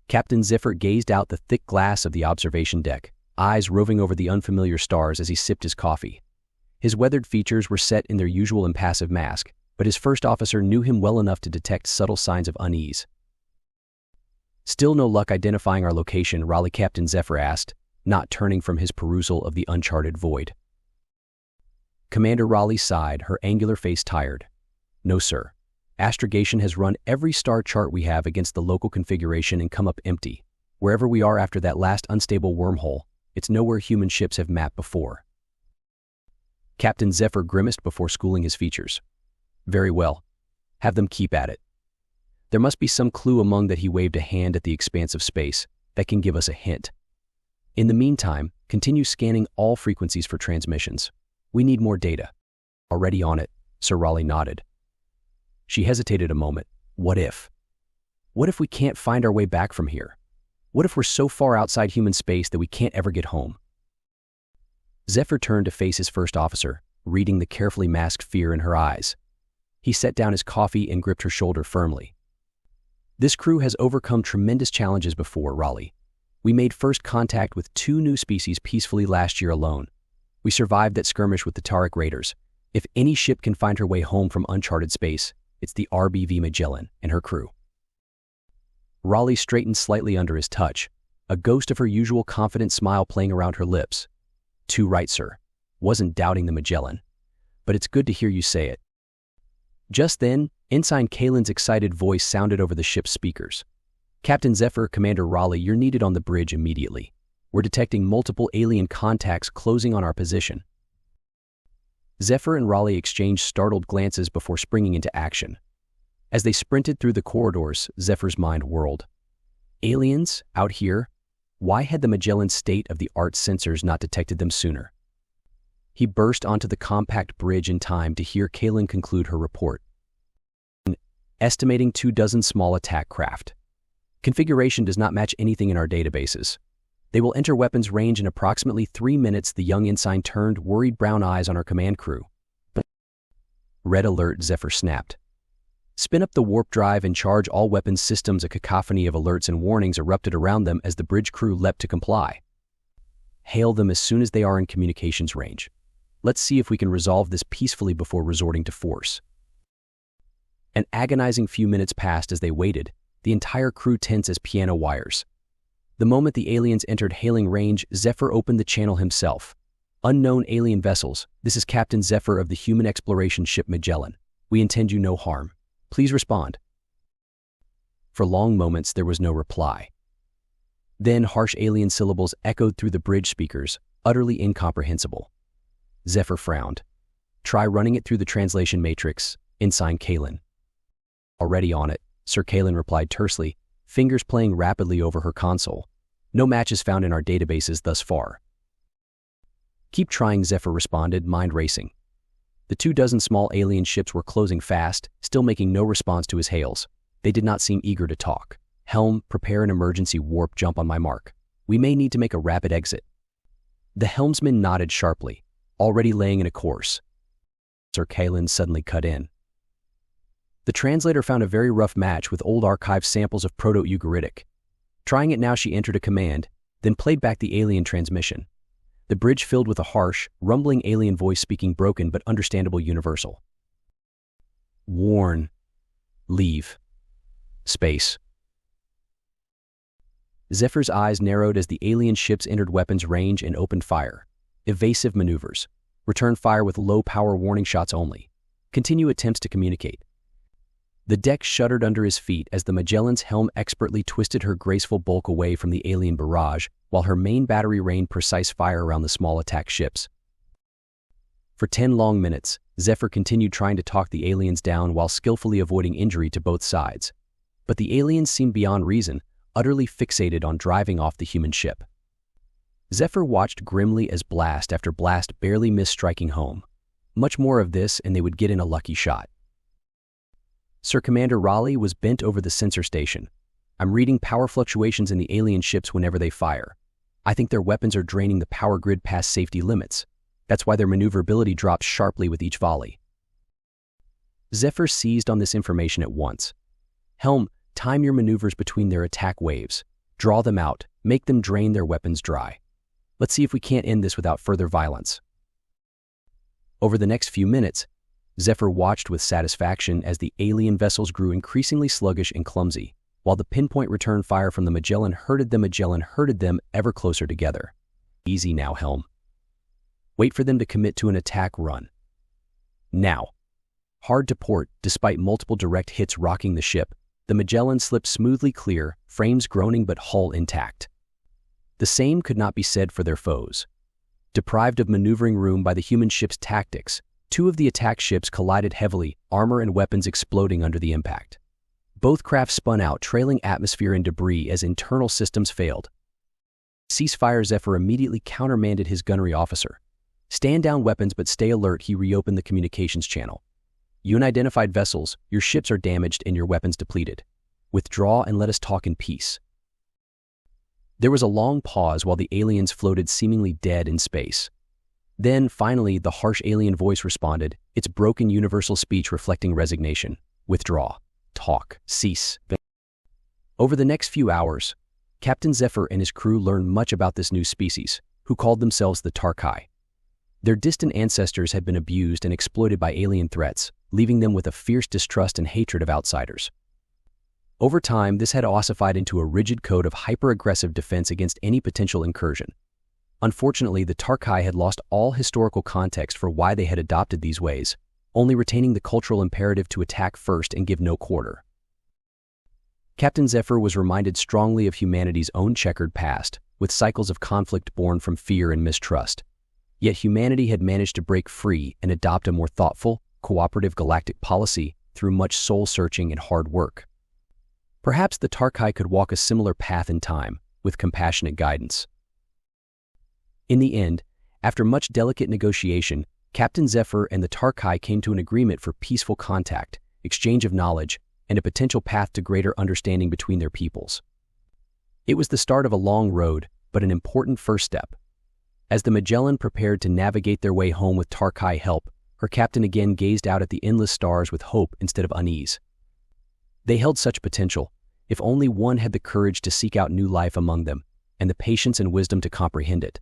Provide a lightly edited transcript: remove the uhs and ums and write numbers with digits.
Captain Zephyr gazed out the thick glass of the observation deck, eyes roving over the unfamiliar stars as he sipped his coffee. His weathered features were set in their usual impassive mask, but his first officer knew him well enough to detect subtle signs of unease. "Still no luck identifying our location," Raleigh Captain Zephyr asked, not turning from his perusal of the uncharted void. Commander Raleigh sighed, her angular face tired. "No, sir. Astrogation has run every star chart we have against the local configuration and come up empty. Wherever we are after that last unstable wormhole, it's nowhere human ships have mapped before." Captain Zephyr grimaced before schooling his features. "Very well. Have them keep at it. There must be some clue among that." He waved a hand at the expanse of space that can give us a hint. "In the meantime, continue scanning all frequencies for transmissions. We need more data." "Already on it," Sir Raleigh nodded. She hesitated a moment. What if? What if we can't find our way back from here? What if we're so far outside human space that we can't ever get home? Zephyr turned to face his first officer, reading the carefully masked fear in her eyes. He set down his coffee and gripped her shoulder firmly. "This crew has overcome tremendous challenges before, Raleigh. We made first contact with 2 new species peacefully last year alone. We survived that skirmish with the Tariq Raiders. If any ship can find her way home from uncharted space, it's the RBV Magellan and her crew." Raleigh straightened slightly under his touch, a ghost of her usual confident smile playing around her lips. "Too right, sir. Wasn't doubting the Magellan. But it's good to hear you say it." Just then, Ensign Kalen's excited voice sounded over the ship's speakers. "Captain Zephyr, Commander Raleigh, you're needed on the bridge immediately. We're detecting multiple alien contacts closing on our position." Zephyr and Raleigh exchanged startled glances before springing into action. As they sprinted through the corridors, Zephyr's mind whirled. Aliens? Out here? Why had the Magellan's state-of-the-art sensors not detected them sooner? He burst onto the compact bridge in time to hear Kalen conclude her report. Estimating 24 small attack craft. Configuration does not match anything in our databases. They will enter weapons range in approximately 3 minutes. The young ensign turned worried brown eyes on her command crew. "Red alert," Zephyr snapped. "Spin up the warp drive and charge all weapons systems." A cacophony of alerts and warnings erupted around them as the bridge crew leapt to comply. "Hail them as soon as they are in communications range. Let's see if we can resolve this peacefully before resorting to force." An agonizing few minutes passed as they waited, the entire crew tense as piano wires. The moment the aliens entered hailing range, Zephyr opened the channel himself. "Unknown alien vessels, this is Captain Zephyr of the human exploration ship Magellan. We intend you no harm. Please respond." For long moments there was no reply. Then harsh alien syllables echoed through the bridge speakers, utterly incomprehensible. Zephyr frowned. "Try running it through the translation matrix, Ensign Kalen." "Already on it," Sir Kalen replied tersely, fingers playing rapidly over her console. "No matches found in our databases thus far." "Keep trying," Zephyr responded, mind racing. The 24 small alien ships were closing fast, still making no response to his hails. They did not seem eager to talk. "Helm, prepare an emergency warp jump on my mark. We may need to make a rapid exit." The helmsman nodded sharply, already laying in a course. Sir Kalen suddenly cut in. The translator found a very rough match with old archived samples of Proto-Ugaritic. Trying it now, she entered a command, then played back the alien transmission. The bridge filled with a harsh, rumbling alien voice speaking broken but understandable universal. "Warn. Leave. Space." Zephyr's eyes narrowed as the alien ships entered weapons range and opened fire. Evasive maneuvers. Return fire with low-power warning shots only. Continue attempts to communicate. The deck shuddered under his feet as the Magellan's helm expertly twisted her graceful bulk away from the alien barrage, while her main battery rained precise fire around the small attack ships. For 10 long minutes, Zephyr continued trying to talk the aliens down while skillfully avoiding injury to both sides. But the aliens seemed beyond reason, utterly fixated on driving off the human ship. Zephyr watched grimly as blast after blast barely missed striking home. Much more of this and they would get in a lucky shot. Sir Commander Raleigh was bent over the sensor station. "I'm reading power fluctuations in the alien ships whenever they fire. I think their weapons are draining the power grid past safety limits. That's why their maneuverability drops sharply with each volley." Zephyr seized on this information at once. "Helm, time your maneuvers between their attack waves. Draw them out, make them drain their weapons dry. Let's see if we can't end this without further violence. Over the next few minutes, Zephyr watched with satisfaction as the alien vessels grew increasingly sluggish and clumsy, while the pinpoint return fire from the Magellan herded them ever closer together. Easy now, Helm. Wait for them to commit to an attack run. Now. Hard to port, despite multiple direct hits rocking the ship, the Magellan slipped smoothly clear, frames groaning but hull intact. The same could not be said for their foes. Deprived of maneuvering room by the human ship's tactics, two of the attack ships collided heavily, armor and weapons exploding under the impact. Both craft spun out, trailing atmosphere and debris as internal systems failed. Ceasefire. Zephyr immediately countermanded his gunnery officer. Stand down weapons but stay alert. He reopened the communications channel. Unidentified vessels, your ships are damaged and your weapons depleted. Withdraw and let us talk in peace. There was a long pause while the aliens floated seemingly dead in space. Then, finally, the harsh alien voice responded, its broken universal speech reflecting resignation. Withdraw. Talk. Cease. Over the next few hours, Captain Zephyr and his crew learned much about this new species, who called themselves the Tarkai. Their distant ancestors had been abused and exploited by alien threats, leaving them with a fierce distrust and hatred of outsiders. Over time, this had ossified into a rigid code of hyper-aggressive defense against any potential incursion. Unfortunately, the Tarkai had lost all historical context for why they had adopted these ways, only retaining the cultural imperative to attack first and give no quarter. Captain Zephyr was reminded strongly of humanity's own checkered past, with cycles of conflict born from fear and mistrust. Yet humanity had managed to break free and adopt a more thoughtful, cooperative galactic policy through much soul-searching and hard work. Perhaps the Tarkai could walk a similar path in time, with compassionate guidance. In the end, after much delicate negotiation, Captain Zephyr and the Tarkai came to an agreement for peaceful contact, exchange of knowledge, and a potential path to greater understanding between their peoples. It was the start of a long road, but an important first step. As the Magellan prepared to navigate their way home with Tarkai help, her captain again gazed out at the endless stars with hope instead of unease. They held such potential, if only one had the courage to seek out new life among them, and the patience and wisdom to comprehend it.